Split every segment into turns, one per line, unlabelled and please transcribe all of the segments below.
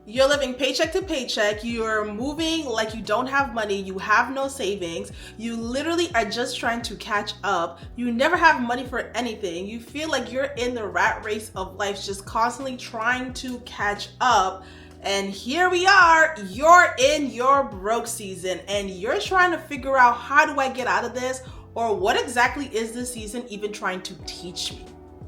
You're living paycheck to paycheck, you're moving like you don't have money, you have no savings, you literally are just trying to catch up, you never have money for anything, you feel like you're in the rat race of life just constantly trying to catch up. And here we are, you're in your broke season and you're trying to figure out, how do I get out of this? Or what exactly is this season even trying to teach me?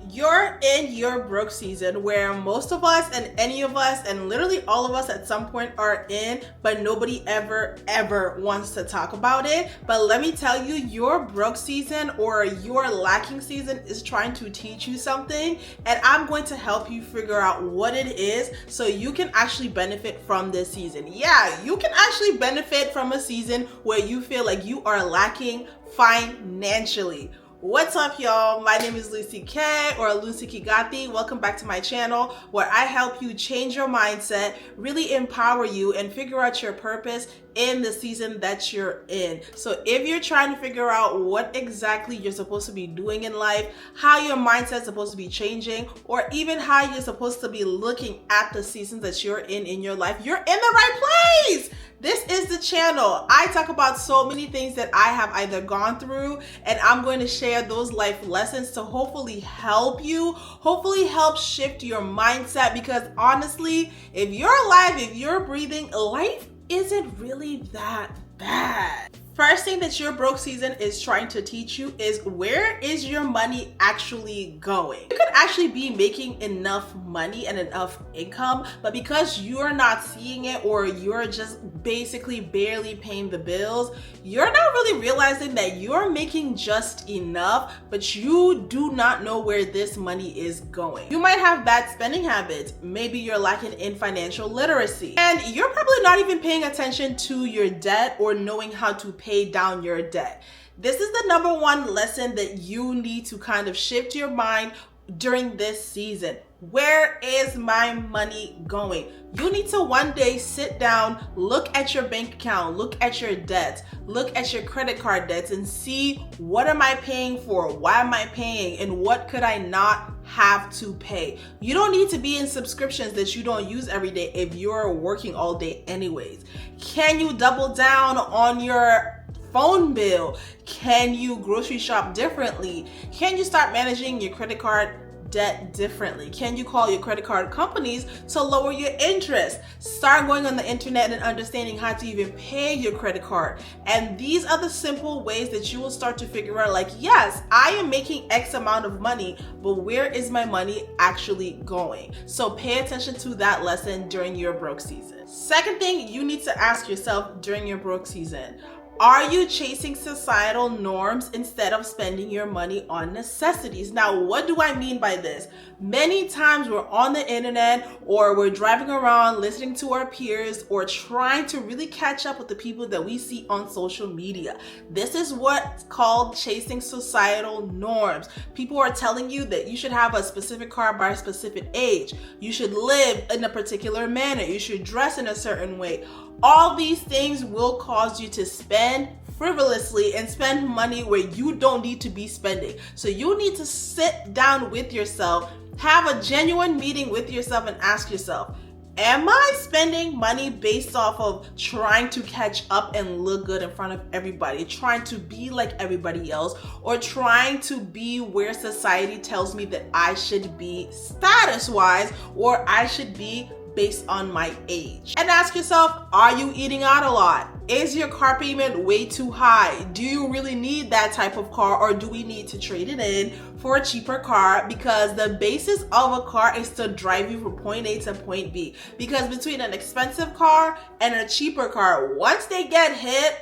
You're in your broke season where most of us and any of us and literally all of us at some point are in, but nobody ever wants to talk about it. But let me tell you, your broke season or your lacking season is trying to teach you something, and I'm going to help you figure out what it is so you can actually benefit from this season. Yeah, you can actually benefit from a season where you feel like you are lacking financially. What's up, y'all? My name is Lucy K, or Lucy Kigati. Welcome back to my channel where I help you change your mindset, really empower you, and figure out your purpose in the season that you're in. So if you're trying to figure out what exactly you're supposed to be doing in life, how your mindset is supposed to be changing, or even how you're supposed to be looking at the seasons that you're in your life, you're in the right place. This is the channel. I talk about so many things that I have either gone through, and I'm going to share those life lessons to hopefully help you, hopefully help shift your mindset, because honestly, if you're alive, if you're breathing, life isn't really that bad. First thing that your broke season is trying to teach you is, where is your money actually going? You could actually be making enough money and enough income, but because you're not seeing it, or you're just basically barely paying the bills, you're not really realizing that you're making just enough, but you do not know where this money is going. You might have bad spending habits. Maybe you're lacking in financial literacy, and you're probably not even paying attention to your debt or knowing how to pay down your debt. This is the number one lesson that you need to kind of shift your mind during this season. Where is my money going? You need to one day sit down, look at your bank account, look at your debts, look at your credit card debts, and see, what am I paying for? Why am I paying? And what could I not have to pay? You don't need to be in subscriptions that you don't use every day if you're working all day anyways. Can you double down on your phone bill? Can you grocery shop differently? Can you start managing your credit card debt differently? Can you call your credit card companies to lower your interest? Start going on the internet and understanding how to even pay your credit card. And these are the simple ways that you will start to figure out, like, yes, I am making X amount of money, but where is my money actually going? So pay attention to that lesson during your broke season. Second thing you need to ask yourself during your broke season: are you chasing societal norms instead of spending your money on necessities? Now, what do I mean by this? Many times we're on the internet, or we're driving around listening to our peers, or trying to really catch up with the people that we see on social media. This is what's called chasing societal norms. People are telling you that you should have a specific car by a specific age. You should live in a particular manner. You should dress in a certain way. All these things will cause you to spend frivolously and spend money where you don't need to be spending. So you need to sit down with yourself, have a genuine meeting with yourself, and ask yourself, am I spending money based off of trying to catch up and look good in front of everybody, trying to be like everybody else, or trying to be where society tells me that I should be status-wise, or I should be based on my age? And ask yourself, are you eating out a lot? Is your car payment way too high? Do you really need that type of car, or do we need to trade it in for a cheaper car? Because the basis of a car is to drive you from point A to point B. Because between an expensive car and a cheaper car, once they get hit,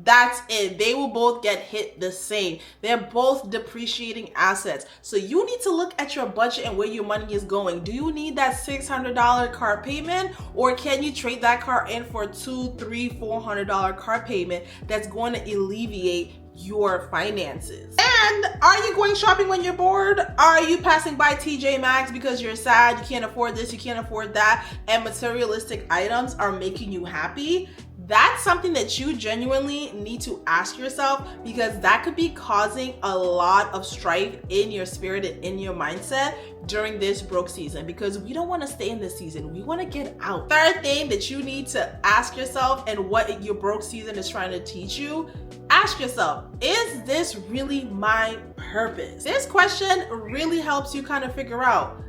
that's it. They will both get hit the same. They're both depreciating assets. So you need to look at your budget and where your money is going. Do you need that $600 car payment, or can you trade that car in for $200, $300, $400 car payment that's going to alleviate your finances? And are you going shopping when you're bored? Are you passing by TJ Maxx because you're sad, you can't afford this, you can't afford that, and materialistic items are making you happy? That's something that you genuinely need to ask yourself, because that could be causing a lot of strife in your spirit and in your mindset during this broke season, because we don't want to stay in this season. We want to get out. Third thing that you need to ask yourself, and what your broke season is trying to teach you, ask yourself, is this really my purpose? This question really helps you kind of figure out,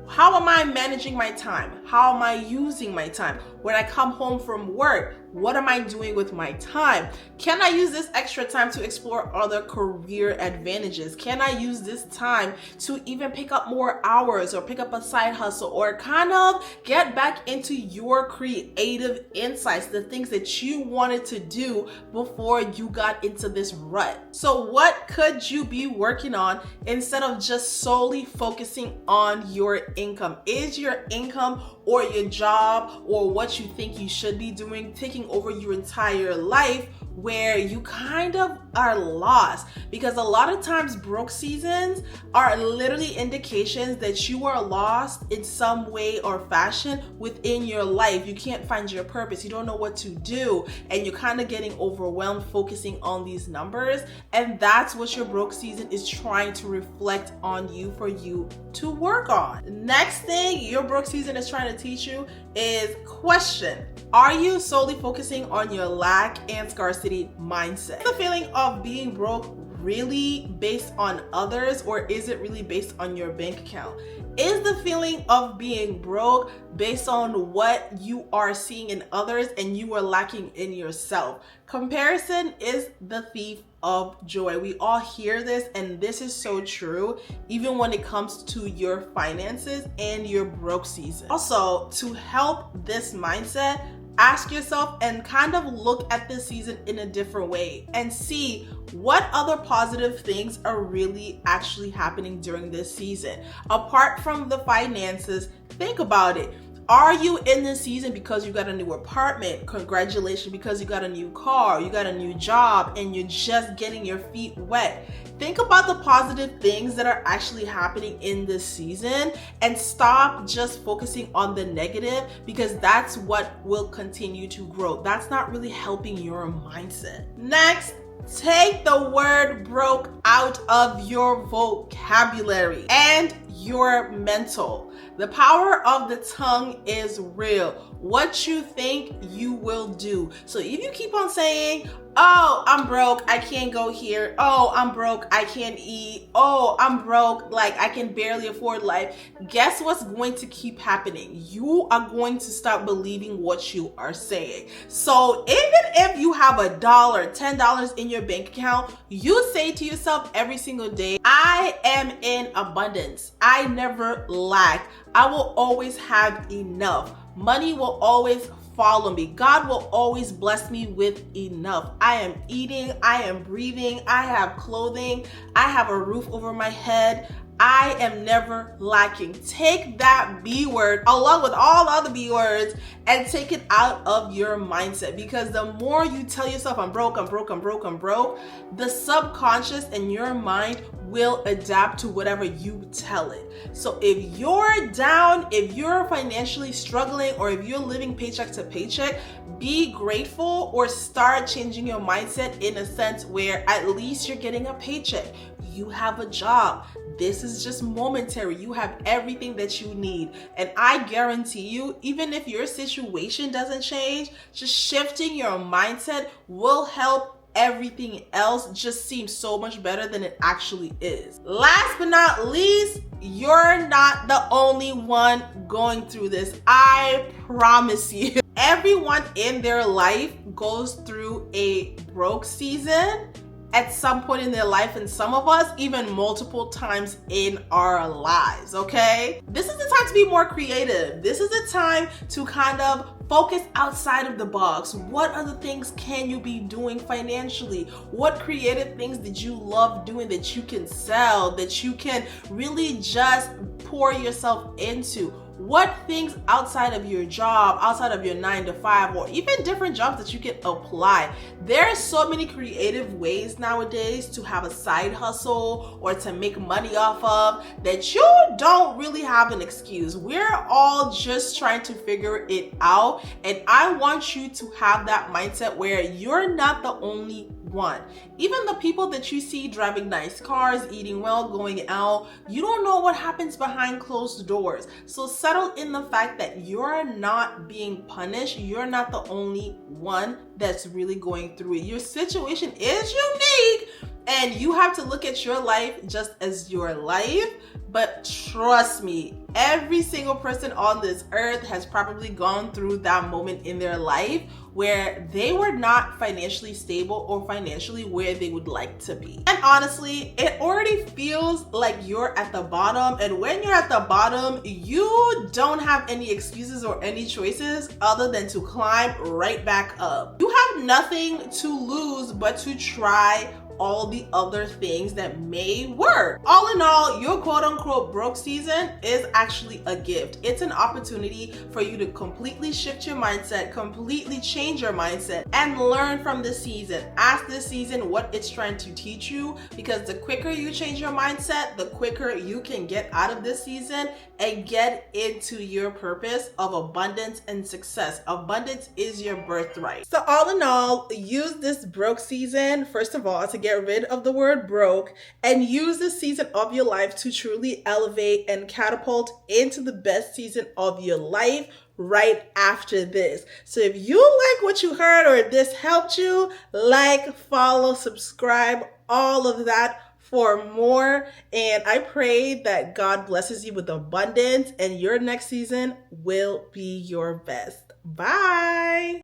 how am I managing my time? How am I using my time? When I come home from work, what am I doing with my time? Can I use this extra time to explore other career advantages? Can I use this time to even pick up more hours, or pick up a side hustle, or kind of get back into your creative insights, the things that you wanted to do before you got into this rut? So what could you be working on instead of just solely focusing on your income? Is your income or your job or what you think you should be doing taking over your entire life, where you kind of are lost? Because a lot of times broke seasons are literally indications that you are lost in some way or fashion within your life. You can't find your purpose. You don't know what to do, and you're kind of getting overwhelmed focusing on these numbers. And that's what your broke season is trying to reflect on you, for you to work on. Next thing your broke season is trying to teach you is question: are you solely focusing on your lack and scarcity mindset? Is the feeling of being broke really based on others, or is it really based on your bank account? Is the feeling of being broke based on what you are seeing in others and you are lacking in yourself? Comparison is the thief of joy. We all hear this, and this is so true, even when it comes to your finances and your broke season. Also, to help this mindset, ask yourself and kind of look at this season in a different way and see what other positive things are really actually happening during this season. Apart from the finances, think about it. Are you in this season because you got a new apartment? Congratulations, because you got a new car, you got a new job, and you're just getting your feet wet. Think about the positive things that are actually happening in this season, and stop just focusing on the negative, because that's what will continue to grow. That's not really helping your mindset. Next, take the word broke out of your vocabulary and your mental. The power of the tongue is real. What you think, you will do. So if you keep on saying, oh, I'm broke, I can't go here. Oh, I'm broke, I can't eat. Oh, I'm broke, like I can barely afford life. Guess what's going to keep happening? You are going to start believing what you are saying. So even if you have $1, $10 in your bank account, you say to yourself every single day, I am in abundance. I never lack. I will always have enough. Money will always follow me. God will always bless me with enough. I am eating, I am breathing, I have clothing, I have a roof over my head. I am never lacking. Take that B word along with all the other B words and take it out of your mindset, because the more you tell yourself, I'm broke, I'm broke, I'm broke, I'm broke, the subconscious and your mind will adapt to whatever you tell it. So if you're down, if you're financially struggling, or if you're living paycheck to paycheck, be grateful, or start changing your mindset in a sense where at least you're getting a paycheck. You have a job. This is just momentary. You have everything that you need. And I guarantee you, even if your situation doesn't change, just shifting your mindset will help everything else just seem so much better than it actually is. Last but not least, you're not the only one going through this. I promise you. Everyone in their life goes through a broke season at some point in their life, and some of us even multiple times in our lives, okay? This is the time to be more creative. This is the time to kind of focus outside of the box. What other things can you be doing financially? What creative things did you love doing that you can sell, that you can really just pour yourself into? what things outside of your job, outside of your 9 to 5, or even different jobs that you can apply. There are so many creative ways nowadays to have a side hustle or to make money off of that you don't really have an excuse. We're all just trying to figure it out, and I want you to have that mindset where you're not the only one. Even the people that you see driving nice cars, eating well, going out, you don't know what happens behind closed doors. So settle in the fact that you're not being punished. You're not the only one that's really going through it. Your situation is unique, and you have to look at your life just as your life. But trust me, every single person on this earth has probably gone through that moment in their life where they were not financially stable or financially where they would like to be. And honestly, it already feels like you're at the bottom. And when you're at the bottom, you don't have any excuses or any choices other than to climb right back up. You have nothing to lose but to try all the other things that may work. All in all, your quote unquote broke season is actually a gift. It's an opportunity for you to completely shift your mindset, completely change your mindset, and learn from this season. Ask this season what it's trying to teach you, because the quicker you change your mindset, the quicker you can get out of this season and get into your purpose of abundance and success. Abundance is your birthright. So all in all, use this broke season, first of all, to get rid of the word broke, and use this season of your life to truly elevate and catapult into the best season of your life right after this. So if you like what you heard or if this helped you, like, follow, subscribe, all of that for more. And I pray that God blesses you with abundance and your next season will be your best. Bye.